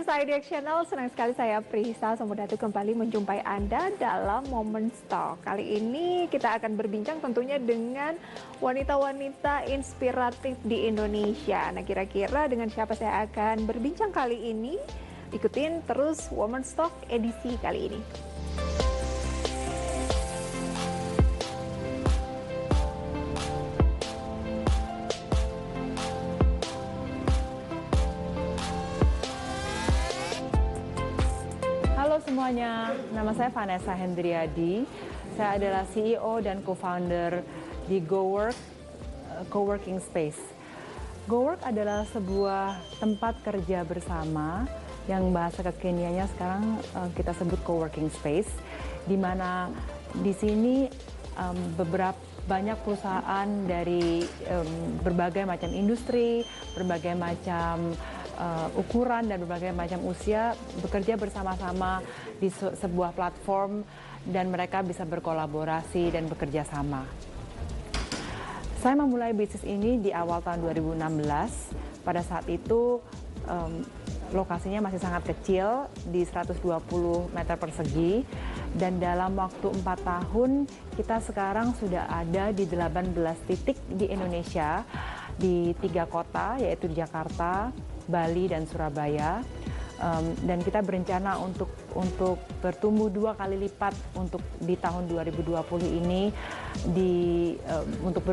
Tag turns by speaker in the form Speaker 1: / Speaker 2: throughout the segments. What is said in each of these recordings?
Speaker 1: pemirsa IDX Channel, senang sekali saya Prisa Samudatu kembali menjumpai Anda dalam Moments Talk. Kali ini kita akan berbincang tentunya dengan wanita-wanita inspiratif di Indonesia. Nah, kira-kira dengan siapa saya akan berbincang kali ini? Ikutin terus Moments Talk edisi kali ini.
Speaker 2: Halo semuanya, nama saya Vanessa Hendriadi. Saya adalah CEO dan co-founder di GoWork Coworking Space. GoWork adalah sebuah tempat kerja bersama yang bahasa kekiniannya sekarang kita sebut coworking space, di mana di sini banyak perusahaan dari berbagai macam industri, berbagai macam ukuran dan berbagai macam usia bekerja bersama-sama di sebuah platform dan mereka bisa berkolaborasi dan bekerja sama. Saya memulai bisnis ini di awal tahun 2016. Pada saat itu lokasinya masih sangat kecil di 120 meter persegi dan dalam waktu 4 tahun kita sekarang sudah ada di 18 titik di Indonesia di 3 kota yaitu di Jakarta, Bali dan Surabaya, dan kita berencana untuk bertumbuh 2 kali lipat untuk di tahun 2020 ini untuk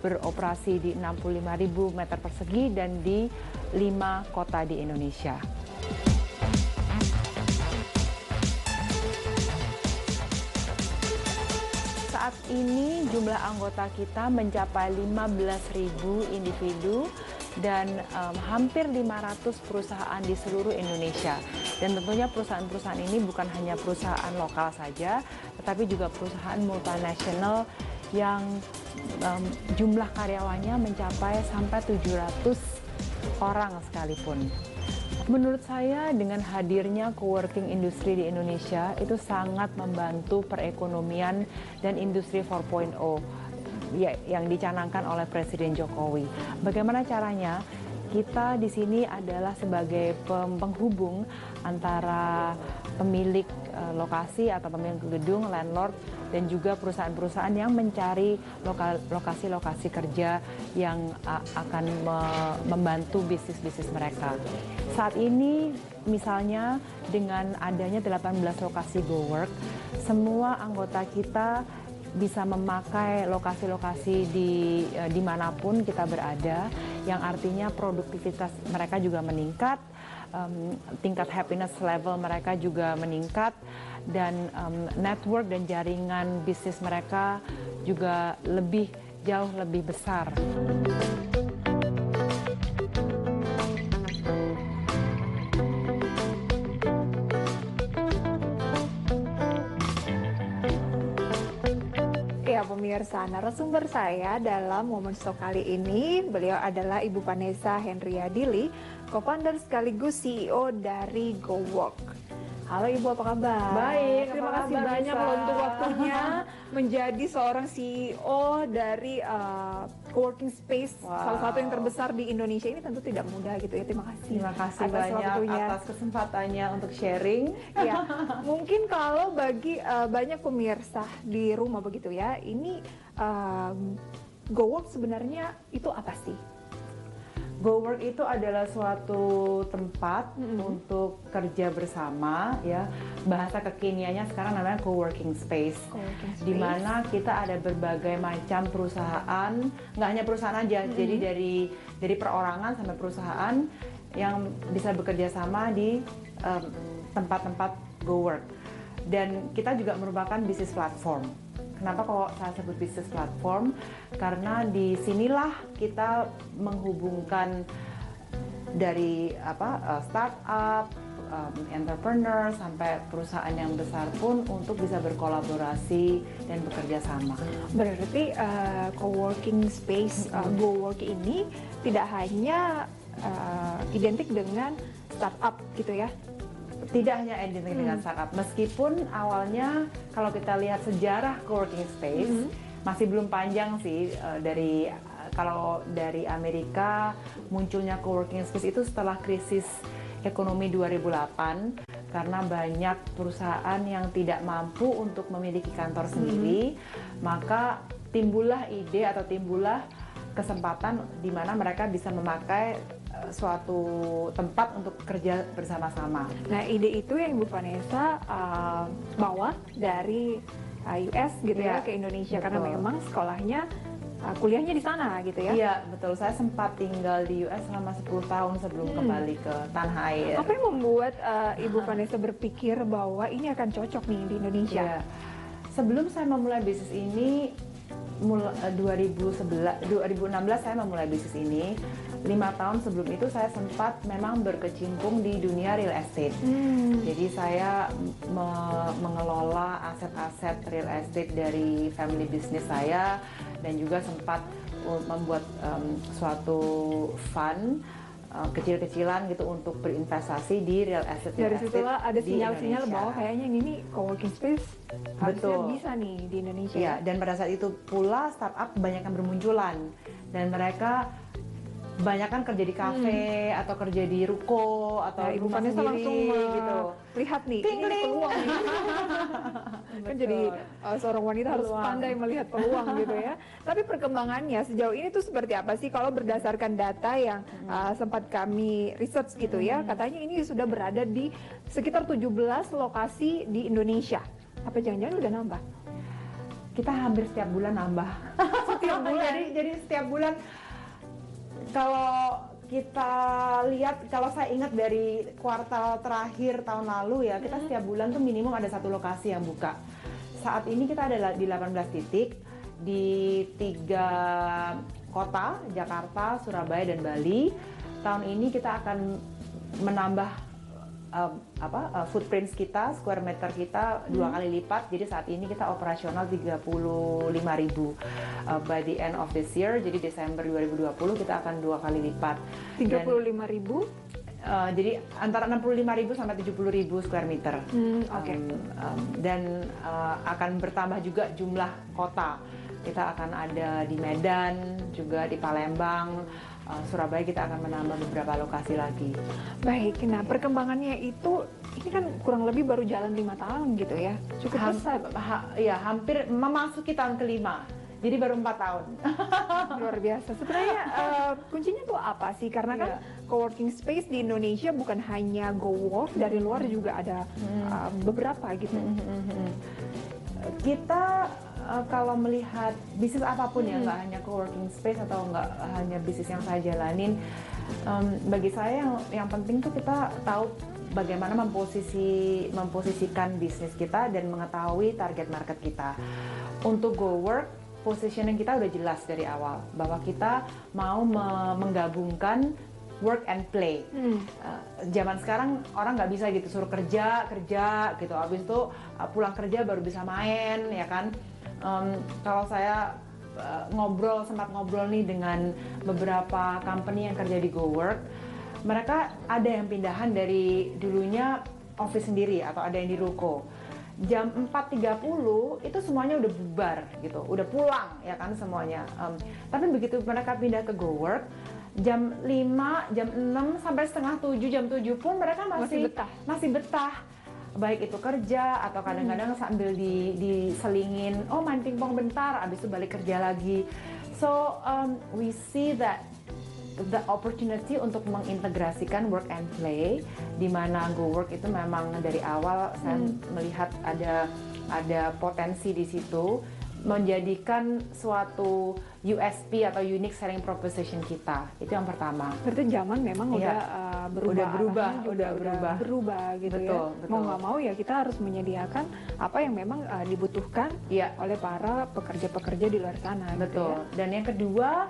Speaker 2: beroperasi di 65.000 meter persegi dan di 5 kota di Indonesia. Saat ini jumlah anggota kita mencapai 15.000 individu dan hampir 500 perusahaan di seluruh Indonesia. Dan tentunya perusahaan-perusahaan ini bukan hanya perusahaan lokal saja, tetapi juga perusahaan multinasional yang jumlah karyawannya mencapai sampai 700 orang sekalipun. Menurut saya dengan hadirnya coworking industri di Indonesia itu sangat membantu perekonomian dan industri 4.0 yang dicanangkan oleh Presiden Jokowi. Bagaimana caranya? Kita di sini adalah sebagai penghubung antara pemilik lokasi atau pemilik gedung, landlord, dan juga perusahaan-perusahaan yang mencari lokasi-lokasi kerja yang akan membantu bisnis-bisnis mereka. Saat ini misalnya dengan adanya 18 lokasi GoWork, semua anggota kita bisa memakai lokasi-lokasi dimanapun kita berada, yang artinya produktivitas mereka juga meningkat, tingkat happiness level mereka juga meningkat, dan network dan jaringan bisnis mereka juga jauh lebih besar.
Speaker 1: Ya pemirsa, narasumber saya dalam Momen Talk kali ini, beliau adalah Ibu Vanessa Hendriadi, co-founder sekaligus CEO dari GoWork. Halo Ibu, apa kabar?
Speaker 2: Baik,
Speaker 1: terima kasih banyak loh untuk waktunya menjadi seorang CEO dari coworking space, salah satu yang terbesar di Indonesia. Ini tentu tidak mudah gitu ya. Terima kasih.
Speaker 2: Terima kasih
Speaker 1: atas
Speaker 2: banyak
Speaker 1: waktunya.
Speaker 2: atas kesempatannya untuk sharing.
Speaker 1: Ya, mungkin kalau bagi banyak pemirsa di rumah begitu ya, ini GoWork sebenarnya itu apa sih?
Speaker 2: GoWork itu adalah suatu tempat untuk kerja bersama, ya. Bahasa kekiniannya sekarang namanya coworking space, di mana kita ada berbagai macam perusahaan, nggak hanya perusahaan aja, jadi dari perorangan sampai perusahaan yang bisa bekerja sama di tempat-tempat GoWork. Dan kita juga merupakan bisnis platform. Kenapa kok saya sebut bisnis platform? Karena di sinilah kita menghubungkan dari startup, entrepreneur sampai perusahaan yang besar pun untuk bisa berkolaborasi dan bekerja sama.
Speaker 1: Berarti coworking space GoWork ini tidak hanya identik dengan startup gitu ya?
Speaker 2: Tidak hanya identik dengan startup, meskipun awalnya kalau kita lihat sejarah coworking space masih belum panjang sih, kalau dari Amerika munculnya coworking space itu setelah krisis ekonomi 2008 karena banyak perusahaan yang tidak mampu untuk memiliki kantor sendiri, maka timbullah ide atau timbullah kesempatan di mana mereka bisa memakai suatu tempat untuk kerja bersama-sama.
Speaker 1: Nah, ide itu yang Ibu Vanessa bawa dari US gitu ya ke Indonesia, karena memang sekolahnya kuliahnya di sana gitu ya.
Speaker 2: Iya, betul. Saya sempat tinggal di US selama 10 tahun sebelum kembali ke tanah air.
Speaker 1: Apa yang membuat Ibu Vanessa berpikir bahwa ini akan cocok nih di Indonesia?
Speaker 2: Iya. Sebelum saya memulai bisnis ini 2016 saya memulai bisnis ini. 5 tahun sebelum itu saya sempat memang berkecimpung di dunia real estate. Jadi saya mengelola aset-aset real estate dari family business saya, dan juga sempat membuat suatu fund kecil-kecilan gitu untuk berinvestasi di real estate.
Speaker 1: Dari situlah ada sinyal-sinyal bahwa kayaknya ini co-working space harusnya bisa nih di Indonesia.
Speaker 2: Iya, dan pada saat itu pula startup banyak yang bermunculan, dan mereka banyak kan kerja di kafe atau kerja di ruko atau
Speaker 1: Ibu
Speaker 2: rumah
Speaker 1: Vanessa
Speaker 2: sendiri
Speaker 1: langsung
Speaker 2: gitu.
Speaker 1: Lihat nih,
Speaker 2: Ting,
Speaker 1: ini
Speaker 2: ting.
Speaker 1: peluang nih. Kan jadi seorang wanita harus pandai melihat peluang gitu ya. Tapi perkembangannya sejauh ini tuh seperti apa sih kalau berdasarkan data yang sempat kami research gitu ya. Katanya ini sudah berada di sekitar 17 lokasi di Indonesia. Apa jangan-jangan udah nambah?
Speaker 2: Kita hampir setiap bulan nambah.
Speaker 1: Setiap bulan.
Speaker 2: jadi setiap bulan, kalau kita lihat, kalau saya ingat dari kuartal terakhir tahun lalu ya, kita setiap bulan tuh minimum ada satu lokasi yang buka. Saat ini kita ada di 18 titik di 3 kota, Jakarta, Surabaya, dan Bali. Tahun ini kita akan menambah footprints kita, square meter kita 2 kali lipat. Jadi saat ini kita operasional 35.000 by the end of this year. Jadi Desember 2020 kita akan 2 kali lipat.
Speaker 1: 35.000?
Speaker 2: Jadi antara 65.000 sampai 70.000 square meter. Dan akan bertambah juga jumlah kota. Kita akan ada di Medan, juga di Palembang, Surabaya. Kita akan menambah beberapa lokasi lagi.
Speaker 1: Baik, nah perkembangannya itu, ini kan kurang lebih baru jalan 5 tahun gitu ya, cukup besar.
Speaker 2: Ya, hampir memasuki tahun kelima, jadi baru 4 tahun.
Speaker 1: Luar biasa. Sebenarnya kuncinya tuh apa sih? Karena kan co-working space di Indonesia bukan hanya GoWork, dari luar juga ada beberapa gitu.
Speaker 2: Kita kalau melihat bisnis apapun ya, nggak hanya co-working space atau nggak hanya bisnis yang saya jalanin, bagi saya yang penting tuh kita tahu bagaimana memposisikan bisnis kita dan mengetahui target market kita. Untuk GoWork, positioning kita udah jelas dari awal bahwa kita mau menggabungkan work and play. Zaman sekarang orang nggak bisa gitu, suruh kerja gitu, habis itu pulang kerja baru bisa main, ya kan? Kalau saya sempat ngobrol nih dengan beberapa company yang kerja di GoWork, mereka ada yang pindahan dari dulunya office sendiri atau ada yang di ruko. Jam 4.30 itu semuanya udah bubar gitu, udah pulang ya kan semuanya. Tapi begitu mereka pindah ke GoWork, jam 5, jam 6 sampai setengah 7, jam 7 pun mereka masih betah. Baik itu kerja atau kadang-kadang sambil diselingin, main pingpong bentar, abis itu balik kerja lagi. So we see that the opportunity untuk mengintegrasikan work and play, di mana GoWork itu memang dari awal saya melihat ada potensi di situ, menjadikan suatu USP atau unique selling proposition kita. Itu yang pertama.
Speaker 1: Berarti zaman memang udah berubah gitu. Betul. Mau nggak mau ya kita harus menyediakan apa yang memang dibutuhkan oleh para pekerja-pekerja di luar sana.
Speaker 2: Betul.
Speaker 1: Gitu ya.
Speaker 2: Dan yang kedua,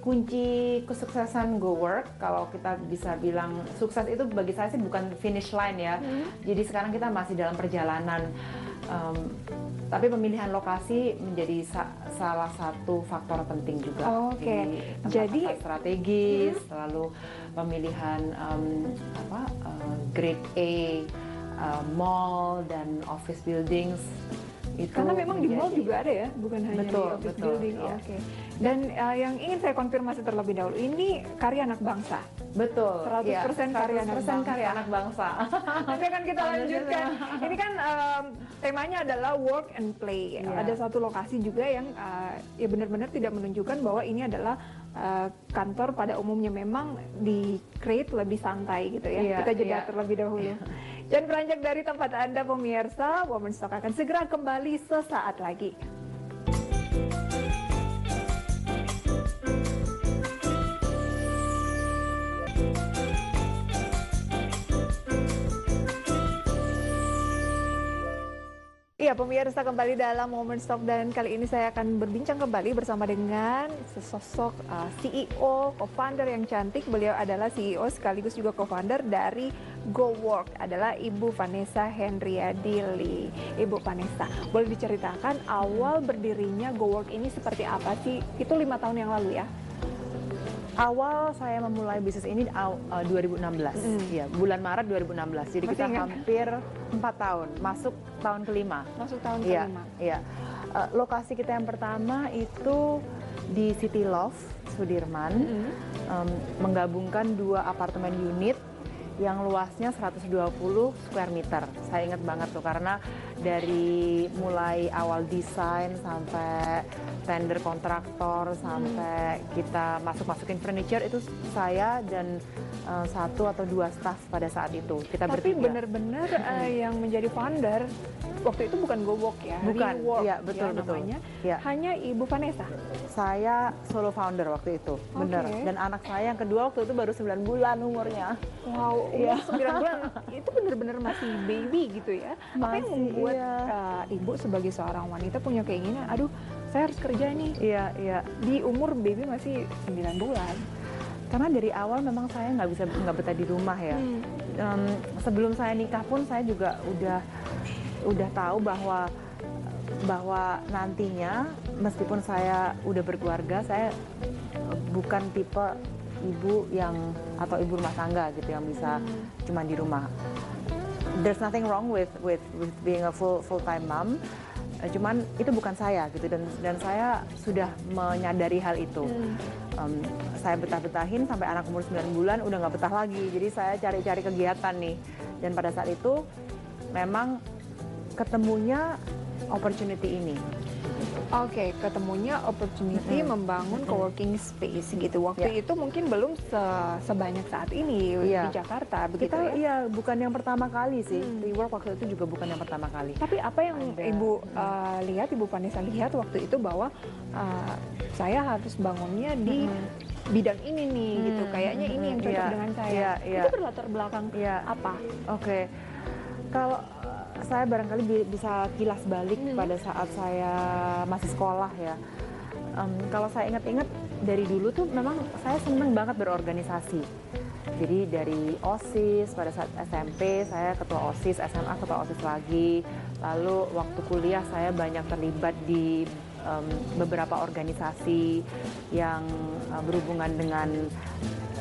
Speaker 2: kunci kesuksesan GoWork, kalau kita bisa bilang sukses itu bagi saya sih bukan finish line ya. Jadi sekarang kita masih dalam perjalanan. Tapi pemilihan lokasi menjadi salah satu faktor penting juga.
Speaker 1: Jadi
Speaker 2: strategis, lalu pemilihan grade A, mall dan office buildings. Itu
Speaker 1: karena memang di mall juga ada ya, bukan hanya di office building.
Speaker 2: Iya.
Speaker 1: Dan yang ingin saya konfirmasi terlebih dahulu, ini karya anak bangsa.
Speaker 2: Betul.
Speaker 1: 100% karya anak
Speaker 2: 100%
Speaker 1: bangsa.
Speaker 2: karya anak bangsa.
Speaker 1: Nanti akan kita lanjutkan. Ini kan temanya adalah work and play.
Speaker 2: Iya.
Speaker 1: Ada satu lokasi juga yang ya benar-benar tidak menunjukkan bahwa ini adalah kantor pada umumnya, memang di create lebih santai gitu ya.
Speaker 2: Iya,
Speaker 1: Kita jeda
Speaker 2: iya.
Speaker 1: terlebih dahulu. Jangan beranjak dari tempat Anda pemirsa, Women's Talk akan segera kembali sesaat lagi. Iya pemirsa, kembali dalam Women's Talk dan kali ini saya akan berbincang kembali bersama dengan sesosok CEO, co-founder yang cantik. Beliau adalah CEO sekaligus juga co-founder dari GoWork, adalah Ibu Vanessa Henryadi Lee. Ibu Vanessa, boleh diceritakan awal berdirinya GoWork ini seperti apa sih? Itu 5 tahun yang lalu ya?
Speaker 2: Awal saya memulai bisnis ini 2016, ya bulan Maret 2016. Jadi
Speaker 1: Masih
Speaker 2: kita
Speaker 1: ingat?
Speaker 2: hampir 4 tahun, masuk tahun kelima.
Speaker 1: Masuk tahun
Speaker 2: Iya,
Speaker 1: kelima.
Speaker 2: iya. Lokasi kita yang pertama itu di City Love Sudirman, menggabungkan 2 apartemen unit yang luasnya 120 square meter. Saya ingat banget tuh karena dari mulai awal desain sampai tender kontraktor sampai kita masukin furniture itu saya dan 1 atau 2 staff pada saat itu. Kita
Speaker 1: Tapi
Speaker 2: bertiga.
Speaker 1: benar-benar yang menjadi founder waktu itu bukan GoWork ya?
Speaker 2: Bukan,
Speaker 1: Rework
Speaker 2: iya, betul,
Speaker 1: ya
Speaker 2: betul.
Speaker 1: namanya.
Speaker 2: Iya.
Speaker 1: Hanya Ibu Vanessa.
Speaker 2: Saya solo founder waktu itu, bener.
Speaker 1: Oke.
Speaker 2: Dan anak saya yang kedua waktu itu baru 9 bulan umurnya.
Speaker 1: Wow,
Speaker 2: Iya.
Speaker 1: umur 9 bulan itu benar-benar masih baby gitu ya. Apa yang
Speaker 2: Masih,
Speaker 1: membuat
Speaker 2: iya.
Speaker 1: Ibu sebagai seorang wanita punya keinginan, aduh saya harus kerja nih
Speaker 2: Iya, iya.
Speaker 1: di umur baby masih 9 bulan.
Speaker 2: Karena dari awal memang saya nggak betah di rumah ya. Sebelum saya nikah pun saya juga udah tahu bahwa nantinya meskipun saya udah berkeluarga, saya bukan tipe ibu atau ibu rumah tangga gitu yang bisa cuma di rumah. There's nothing wrong with being a full time mom. Cuman itu bukan saya gitu, dan saya sudah menyadari hal itu. Saya betah-betahin sampai anak umur 9 bulan udah nggak betah lagi. Jadi saya cari-cari kegiatan nih. Dan pada saat itu memang ketemunya opportunity ini.
Speaker 1: Oke, ketemunya opportunity membangun coworking space gitu. Waktu
Speaker 2: Ya.
Speaker 1: itu mungkin belum sebanyak saat ini
Speaker 2: Iya.
Speaker 1: di Jakarta begitu
Speaker 2: Kita
Speaker 1: ya.
Speaker 2: iya bukan yang pertama kali sih. Rework waktu itu juga bukan yang pertama kali.
Speaker 1: Tapi apa yang Ibu lihat, Ibu Vanessa lihat waktu itu bahwa saya harus bangunnya di bidang ini nih gitu. Kayaknya ini yang cocok
Speaker 2: Iya,
Speaker 1: dengan saya.
Speaker 2: iya, iya.
Speaker 1: Itu berlatar belakang
Speaker 2: Iya.
Speaker 1: apa?
Speaker 2: Oke. Kalau saya barangkali bisa kilas balik pada saat saya masih sekolah ya. Kalau saya ingat-ingat dari dulu tuh memang saya senang banget berorganisasi. Jadi dari OSIS pada saat SMP saya ketua OSIS, SMA ketua OSIS lagi. Lalu waktu kuliah saya banyak terlibat di beberapa organisasi yang berhubungan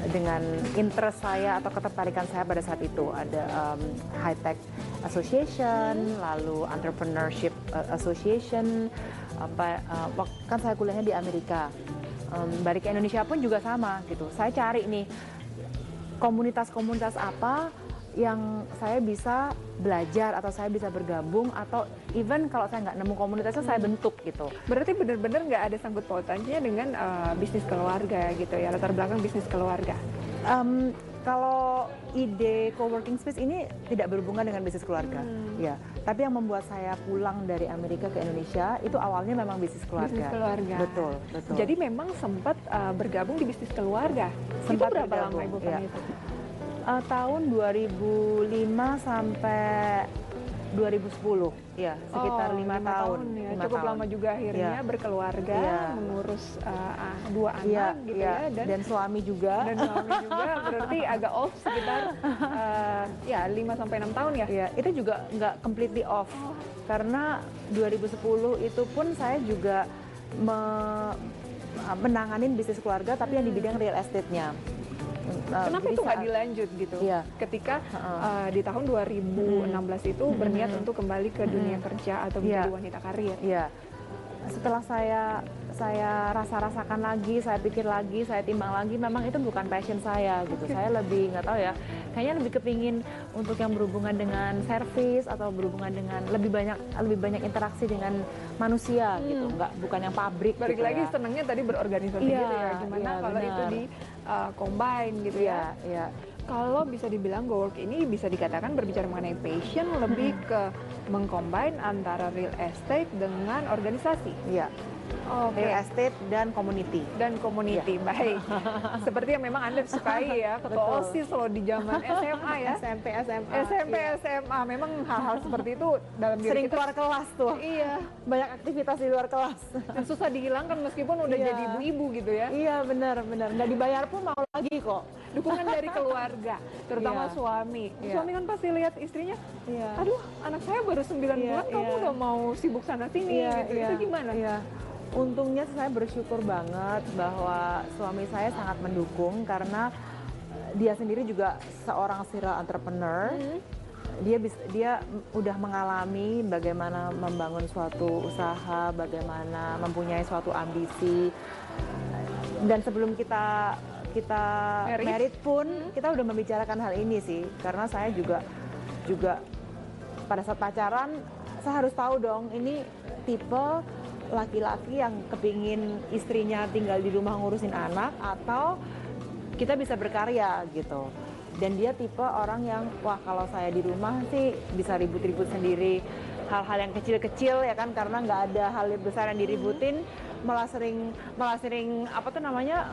Speaker 2: dengan interest saya atau ketertarikan saya pada saat itu. Ada High Tech Association, lalu Entrepreneurship Association. Kan saya kuliahnya di Amerika. Balik ke Indonesia pun juga sama gitu. Saya cari nih komunitas-komunitas apa yang saya bisa belajar atau saya bisa bergabung, atau even kalau saya nggak nemu komunitasnya saya bentuk gitu.
Speaker 1: Berarti benar-benar nggak ada sangkut pautannya dengan bisnis keluarga gitu ya, latar belakang bisnis keluarga.
Speaker 2: Kalau ide coworking space ini tidak berhubungan dengan bisnis keluarga, ya. Tapi yang membuat saya pulang dari Amerika ke Indonesia itu awalnya memang bisnis keluarga.
Speaker 1: Bisnis keluarga.
Speaker 2: Betul, betul.
Speaker 1: Jadi memang sempat bergabung di bisnis keluarga.
Speaker 2: Sempat
Speaker 1: Itu berapa
Speaker 2: bergabung,
Speaker 1: lama Ibu
Speaker 2: ya.
Speaker 1: Vanessa?
Speaker 2: Tahun 2005 sampai 2010, ya sekitar 5 tahun.
Speaker 1: Ya.
Speaker 2: 5
Speaker 1: Cukup
Speaker 2: tahun.
Speaker 1: lama juga akhirnya
Speaker 2: Ya.
Speaker 1: berkeluarga,
Speaker 2: Ya.
Speaker 1: mengurus 2 anak
Speaker 2: Iya,
Speaker 1: gitu
Speaker 2: iya.
Speaker 1: ya,
Speaker 2: Dan suami juga.
Speaker 1: dan suami juga, berarti agak off sekitar ya 5 sampai 6 tahun ya.
Speaker 2: Ya, itu juga nggak completely off. Karena 2010 itu pun saya juga menanganin bisnis keluarga tapi yang di bidang real estate-nya.
Speaker 1: Kenapa
Speaker 2: Jadi
Speaker 1: itu nggak
Speaker 2: saat-
Speaker 1: dilanjut gitu?
Speaker 2: Iya.
Speaker 1: Ketika di tahun 2016 itu berniat untuk kembali ke dunia kerja atau menjadi
Speaker 2: Iya.
Speaker 1: wanita karir.
Speaker 2: Iya. Setelah saya rasa-rasakan lagi, saya pikir lagi, saya timbang lagi, memang itu bukan passion saya gitu. Saya lebih nggak tahu ya, kayaknya lebih kepingin untuk yang berhubungan dengan service atau berhubungan dengan lebih banyak interaksi dengan manusia gitu, bukan yang pabrik.
Speaker 1: Balik
Speaker 2: gitu
Speaker 1: lagi
Speaker 2: ya.
Speaker 1: senangnya tadi berorganisasi
Speaker 2: Iya,
Speaker 1: gitu ya. Gimana
Speaker 2: iya,
Speaker 1: kalau itu
Speaker 2: benar.
Speaker 1: di combine gitu ya.
Speaker 2: Iya.
Speaker 1: Kalau bisa dibilang GoWork ini bisa dikatakan berbicara mengenai passion lebih ke mengcombine antara real estate dengan organisasi.
Speaker 2: Iya.
Speaker 1: Oke.
Speaker 2: Real estate dan community.
Speaker 1: Dan community, baik. Seperti yang memang Anda sukai ya, ketua
Speaker 2: Betul.
Speaker 1: OSIS loh di zaman SMA ya.
Speaker 2: SMP, SMA.
Speaker 1: SMP,
Speaker 2: Iya.
Speaker 1: SMA, memang hal-hal seperti itu dalam diri
Speaker 2: Sering
Speaker 1: kita.
Speaker 2: keluar kelas tuh.
Speaker 1: Iya,
Speaker 2: Banyak aktivitas di luar kelas.
Speaker 1: dan susah dihilangkan meskipun udah
Speaker 2: Iya.
Speaker 1: jadi ibu-ibu gitu ya.
Speaker 2: Iya, benar. Nggak dibayar pun mau lagi kok.
Speaker 1: Dukungan dari keluarga, terutama
Speaker 2: Iya.
Speaker 1: suami.
Speaker 2: Iya.
Speaker 1: Suami kan pasti lihat istrinya,
Speaker 2: Iya.
Speaker 1: aduh anak saya baru 9
Speaker 2: Iya,
Speaker 1: bulan, kamu
Speaker 2: iya.
Speaker 1: udah mau sibuk sana sini gitu. Itu gimana?
Speaker 2: Iya. Untungnya saya bersyukur banget bahwa suami saya sangat mendukung karena dia sendiri juga seorang serial entrepreneur. Dia udah mengalami bagaimana membangun suatu usaha, bagaimana mempunyai suatu ambisi. Dan sebelum kita married pun kita udah membicarakan hal ini sih, karena saya juga pada saat pacaran saya harus tahu dong ini tipe laki-laki yang kepingin istrinya tinggal di rumah ngurusin anak atau kita bisa berkarya gitu. Dan dia tipe orang yang wah kalau saya di rumah sih bisa ribut-ribut sendiri, hal-hal yang kecil-kecil ya kan, karena nggak ada hal yang besar yang diributin, malah sering apa tuh namanya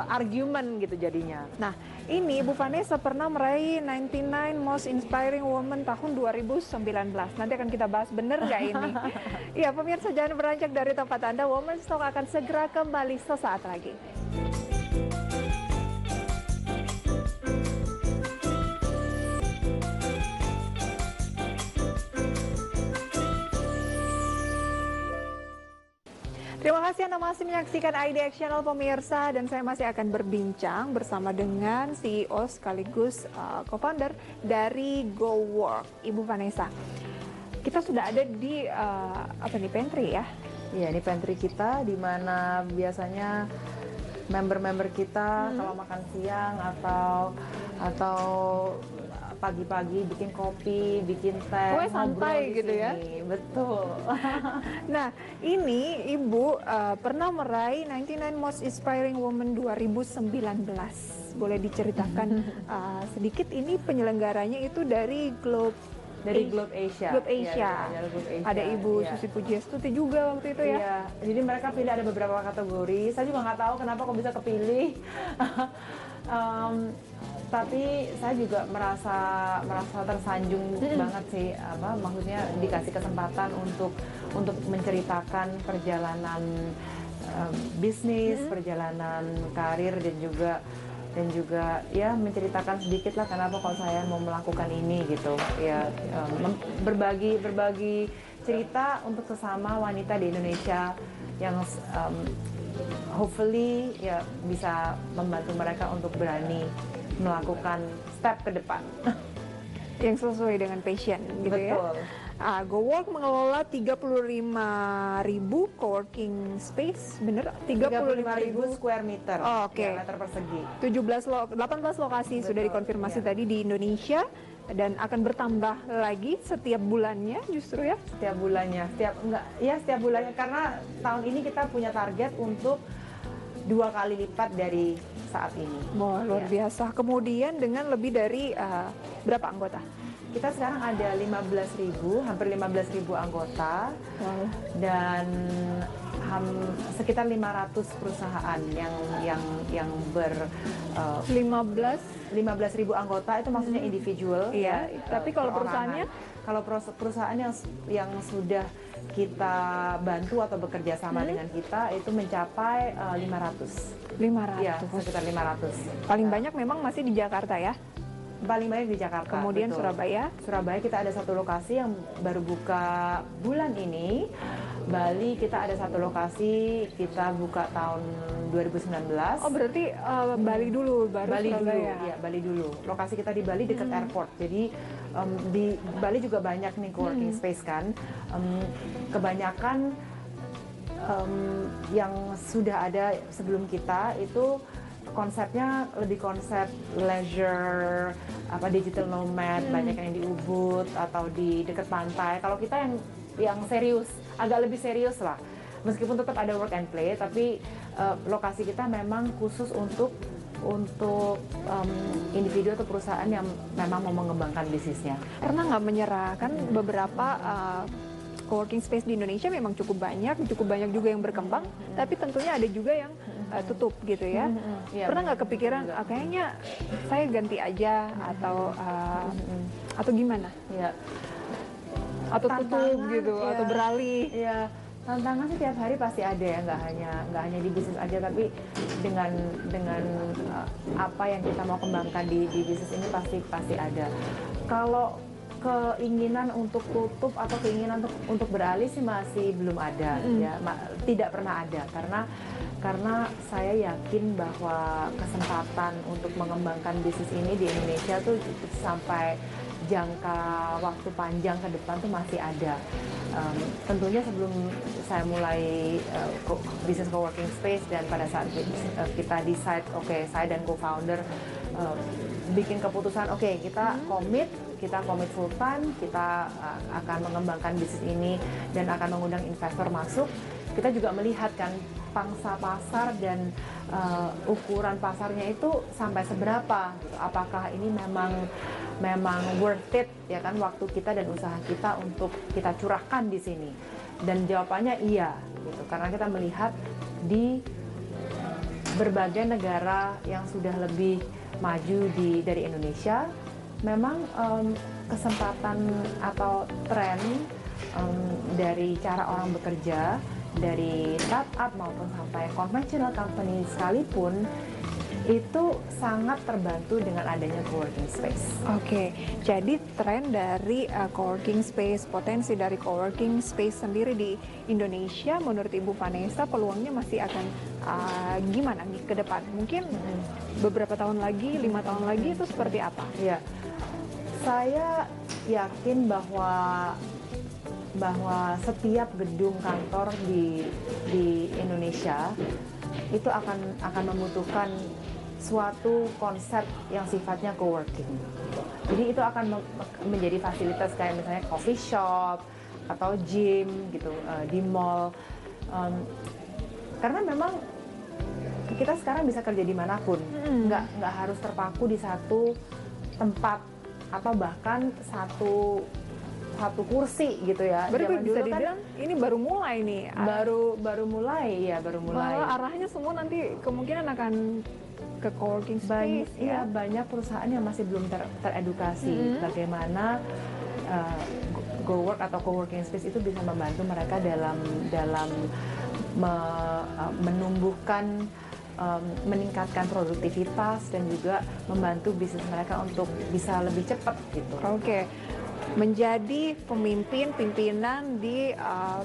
Speaker 2: argumen gitu jadinya.
Speaker 1: Nah, ini Ibu Vanessa pernah meraih 99 Most Inspiring Woman tahun 2019. Nanti akan kita bahas, bener nggak ini? Ya, pemirsa jangan beranjak dari tempat Anda. Women's Talk akan segera kembali sesaat lagi. Terima kasih Anda masih menyaksikan IDX Channel pemirsa, dan saya masih akan berbincang bersama dengan CEO sekaligus co-founder dari GoWork, Ibu Vanessa. Kita sudah ada di pantry ya?
Speaker 2: Iya, ini pantry kita di mana biasanya member-member kita kalau makan siang atau pagi-pagi bikin kopi, bikin teh,
Speaker 1: Pokoknya santai
Speaker 2: ngobrol di
Speaker 1: gitu ya?
Speaker 2: sini. Betul.
Speaker 1: Nah, ini Ibu pernah meraih 99 Most Inspiring Woman 2019. Boleh diceritakan sedikit, ini penyelenggaranya itu dari Globe
Speaker 2: Asia.
Speaker 1: Globe Asia.
Speaker 2: Iya, dari Globe Asia.
Speaker 1: Ada Ibu
Speaker 2: Iya.
Speaker 1: Susi Pujiastuti juga waktu itu ya?
Speaker 2: Iya, jadi mereka pilih ada beberapa kategori. Saya juga nggak tahu kenapa kok bisa kepilih. Tapi saya juga merasa tersanjung banget sih, maksudnya dikasih kesempatan untuk menceritakan perjalanan bisnis, perjalanan karir dan juga ya menceritakan sedikit lah kenapa kok saya mau melakukan ini gitu ya, berbagi cerita untuk sesama wanita di Indonesia yang hopefully ya bisa membantu mereka untuk berani melakukan step ke depan.
Speaker 1: Yang sesuai dengan passion gitu ya.
Speaker 2: Betul.
Speaker 1: GoWork mengelola 35.000 coworking space, bener?
Speaker 2: 35.000 square meter.
Speaker 1: Oh, oke.
Speaker 2: Ya, meter persegi.
Speaker 1: 18 lokasi sudah
Speaker 2: Betul,
Speaker 1: dikonfirmasi
Speaker 2: iya.
Speaker 1: tadi di Indonesia, dan akan bertambah lagi setiap bulannya justru ya.
Speaker 2: Setiap bulannya, setiap bulannya, karena tahun ini kita punya target untuk 2 kali lipat dari saat ini.
Speaker 1: Wah, luar
Speaker 2: Ya.
Speaker 1: biasa. Kemudian dengan lebih dari berapa anggota?
Speaker 2: Kita sekarang ada 15.000, hampir 15.000 anggota,
Speaker 1: Wow.
Speaker 2: dan sekitar 500 perusahaan yang 15.000 anggota itu maksudnya individual.
Speaker 1: Iya, tapi kalau
Speaker 2: perorangan. Kalau perusahaan yang sudah kita bantu atau bekerja sama dengan kita itu mencapai 500.
Speaker 1: 500.
Speaker 2: Iya, sekitar 500.
Speaker 1: Paling banyak memang masih di Jakarta ya.
Speaker 2: Paling banyak di Jakarta.
Speaker 1: Kemudian
Speaker 2: betul.
Speaker 1: Surabaya
Speaker 2: kita ada satu lokasi yang baru buka bulan ini. Bali kita ada satu lokasi, kita buka tahun 2019.
Speaker 1: Oh, berarti Bali dulu, baru
Speaker 2: Bali dulu,
Speaker 1: Surabaya.
Speaker 2: ya Bali dulu. Lokasi kita di Bali dekat airport. Jadi di Bali juga banyak nih co-working space kan. Kebanyakan yang sudah ada sebelum kita itu konsepnya lebih konsep leisure, digital nomad, banyak yang di Ubud atau di dekat pantai. Kalau kita yang serius, agak lebih serius lah. Meskipun tetap ada work and play, tapi lokasi kita memang khusus untuk individu atau perusahaan yang memang mau mengembangkan bisnisnya.
Speaker 1: Pernah nggak menyerah? Kan beberapa coworking space di Indonesia memang cukup banyak juga yang berkembang, tapi tentunya ada juga yang tutup gitu ya.
Speaker 2: Iya,
Speaker 1: Pernah nggak kepikiran kayaknya saya ganti aja atau gimana?
Speaker 2: Ya.
Speaker 1: Atau tutup gitu,
Speaker 2: ya,
Speaker 1: atau beralih?
Speaker 2: Ya, tantangan sih tiap hari pasti ada ya, nggak hanya di bisnis aja, tapi dengan apa yang kita mau kembangkan di bisnis ini pasti ada. Kalau keinginan untuk tutup atau keinginan untuk beralih sih masih belum ada, ya, tidak pernah ada, karena saya yakin bahwa kesempatan untuk mengembangkan bisnis ini di Indonesia tuh sampai jangka waktu panjang ke depan tuh masih ada. Tentunya sebelum saya mulai bisnis co-working space dan pada saat kita decide, saya dan co-founder bikin keputusan, kita komit full time, kita akan mengembangkan bisnis ini dan akan mengundang investor masuk. Kita juga melihat kan pangsa pasar dan ukuran pasarnya itu sampai seberapa gitu. Apakah ini memang worth it ya kan, waktu kita dan usaha kita untuk kita curahkan di sini. Dan jawabannya iya gitu, karena kita melihat di berbagai negara yang sudah lebih maju dari Indonesia, memang kesempatan atau tren dari cara orang bekerja, dari startup maupun sampai conventional company sekalipun, itu sangat terbantu dengan adanya coworking space.
Speaker 1: Oke, jadi tren dari coworking space, potensi dari coworking space sendiri di Indonesia, menurut Ibu Vanessa peluangnya masih akan gimana nih ke depan? Mungkin beberapa tahun lagi, 5 tahun lagi itu seperti apa?
Speaker 2: Ya, saya yakin bahwa setiap gedung kantor di Indonesia itu akan membutuhkan suatu konsep yang sifatnya coworking. Jadi itu akan menjadi fasilitas kayak misalnya coffee shop atau gym gitu di mall. Karena memang kita sekarang bisa kerja dimanapun, nggak harus terpaku di satu tempat atau bahkan satu kursi gitu ya.
Speaker 1: Berarti
Speaker 2: Zaman
Speaker 1: bisa
Speaker 2: dulu
Speaker 1: dibilang ini baru mulai nih.
Speaker 2: baru mulai.
Speaker 1: Malah arahnya semua nanti kemungkinan akan ke coworking space.
Speaker 2: Banyak perusahaan yang masih belum teredukasi bagaimana GoWork atau coworking space itu bisa membantu mereka dalam menumbuhkan, meningkatkan produktivitas dan juga membantu bisnis mereka untuk bisa lebih cepat gitu.
Speaker 1: Oke. Menjadi pimpinan di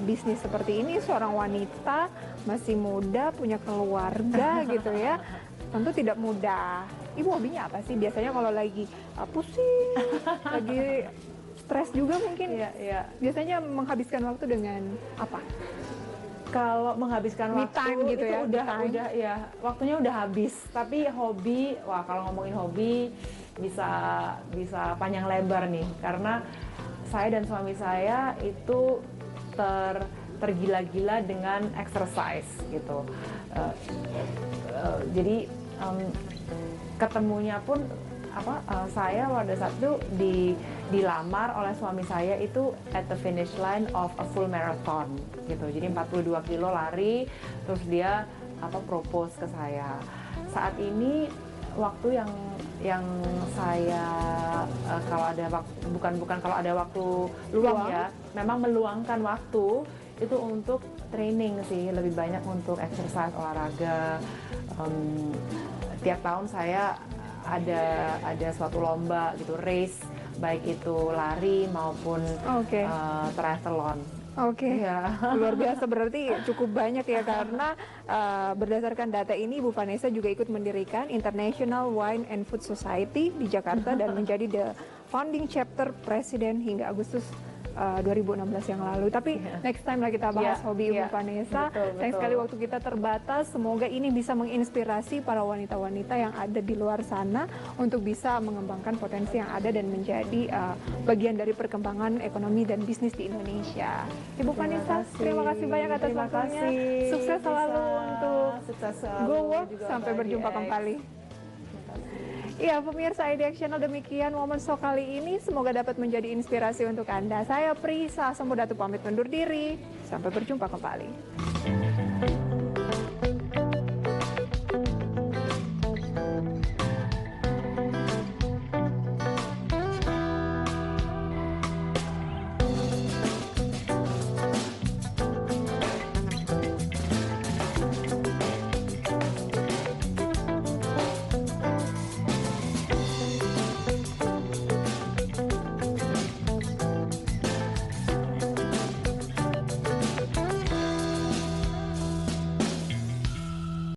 Speaker 1: bisnis seperti ini, seorang wanita masih muda, punya keluarga gitu ya, tentu tidak mudah. Ibu hobinya apa sih biasanya kalau lagi pusing, lagi stres juga mungkin?
Speaker 2: Iya.
Speaker 1: Biasanya menghabiskan waktu dengan apa?
Speaker 2: Kalau menghabiskan
Speaker 1: Me
Speaker 2: waktu
Speaker 1: time gitu
Speaker 2: itu
Speaker 1: ya,
Speaker 2: udah ya, waktunya udah habis. Tapi hobi, kalau ngomongin hobi bisa panjang lebar nih, karena saya dan suami saya itu tergila-gila dengan exercise gitu. Jadi ketemunya pun saya pada saat itu dilamar oleh suami saya itu at the finish line of a full marathon gitu. Jadi 42 kilo lari, terus dia propose ke saya. Saat ini waktu yang saya kalau ada waktu, bukan kalau ada waktu luang ya, memang meluangkan waktu itu untuk training sih, lebih banyak untuk exercise, olahraga. Tiap tahun saya ada suatu lomba gitu, race, baik itu lari maupun triathlon.
Speaker 1: Ya. Luar biasa, berarti cukup banyak ya, karena berdasarkan data ini Bu Vanessa juga ikut mendirikan International Wine and Food Society di Jakarta dan menjadi the founding chapter president hingga Agustus 2016 yang lalu. Tapi next time lah kita bahas hobi Ibu Vanessa. Sayang sekali waktu kita terbatas. Semoga ini bisa menginspirasi para wanita-wanita yang ada di luar sana untuk bisa mengembangkan potensi yang ada dan menjadi bagian dari perkembangan ekonomi dan bisnis di Indonesia. Ibu Vanessa, terima kasih banyak atas waktunya. Sukses selalu untuk Go Work. Sampai berjumpa kembali. Iya, pemirsa IDX Channel, demikian Women's Talk kali ini. Semoga dapat menjadi inspirasi untuk Anda. Saya Prisa Sembodatu pamit undur diri. Sampai berjumpa kembali.